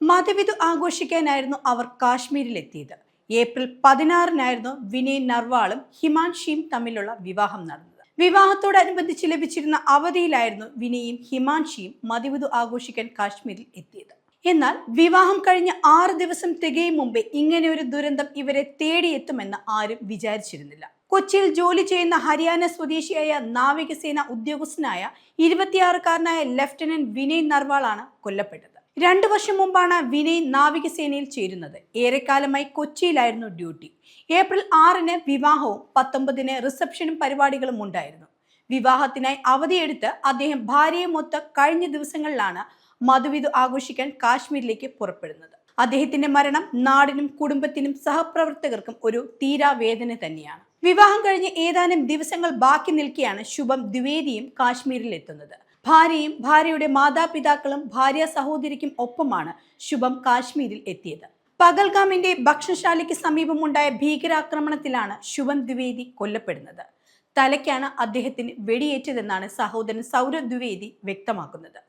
മതവിധു ആഘോഷിക്കാനായിരുന്നു അവർ കാശ്മീരിലെത്തിയത്. April 16-നായിരുന്നു Vinay നർവാളും ഹിമാൻഷിയും തമ്മിലുള്ള വിവാഹം നടന്നത്. വിവാഹത്തോടനുബന്ധിച്ച് ലഭിച്ചിരുന്ന അവധിയിലായിരുന്നു വിനയും ഹിമാൻഷിയും മതവിധു ആഘോഷിക്കാൻ കാശ്മീരിൽ എത്തിയത്. എന്നാൽ വിവാഹം കഴിഞ്ഞ് 6 ദിവസം തികയും മുമ്പേ ഇങ്ങനെ ഒരു ദുരന്തം ഇവരെ തേടിയെത്തുമെന്ന് ആരും വിചാരിച്ചിരുന്നില്ല. കൊച്ചിയിൽ ജോലി ചെയ്യുന്ന ഹരിയാന സ്വദേശിയായ നാവികസേന ഉദ്യോഗസ്ഥനായ 26-കാരനായ ലഫ്റ്റനന്റ് വിനയ് നർവാളാണ് കൊല്ലപ്പെട്ടത്. 2 വർഷം മുമ്പാണ് വിനയ് നാവികസേനയിൽ ചേരുന്നത്. ഏറെക്കാലമായി കൊച്ചിയിലായിരുന്നു ഡ്യൂട്ടി. ഏപ്രിൽ 6-ന് വിവാഹവും 19-ന് റിസപ്ഷനും പരിപാടികളും ഉണ്ടായിരുന്നു. വിവാഹത്തിനായി അവധിയെടുത്ത് അദ്ദേഹം ഭാര്യയുമൊത്ത് കഴിഞ്ഞ ദിവസങ്ങളിലാണ് മധുവിധു ആഘോഷിക്കാൻ കാശ്മീരിലേക്ക് പുറപ്പെടുന്നത്. അദ്ദേഹത്തിന്റെ മരണം നാടിനും കുടുംബത്തിനും സഹപ്രവർത്തകർക്കും ഒരു തീരാവേദന തന്നെയാണ്. വിവാഹം കഴിഞ്ഞ് ഏതാനും ദിവസങ്ങൾ ബാക്കി നിൽക്കെയാണ് ശുഭം ദ്വിവേദിയും കാശ്മീരിൽ എത്തുന്നത്. ഭാര്യയും ഭാര്യയുടെ മാതാപിതാക്കളും ഭാര്യ സഹോദരിക്കും ഒപ്പമാണ് ശുഭം കാശ്മീരിൽ എത്തിയത്. പകൽഗാമിന്റെ ഭക്ഷണശാലയ്ക്ക് സമീപമുണ്ടായ ഭീകരാക്രമണത്തിലാണ് ശുഭം ദ്വിവേദി കൊല്ലപ്പെടുന്നത്. തലയ്ക്കാണ് അദ്ദേഹത്തിന് വെടിയേറ്റതെന്നാണ് സഹോദരൻ സൗരഭ് ദ്വിവേദി വ്യക്തമാക്കുന്നത്.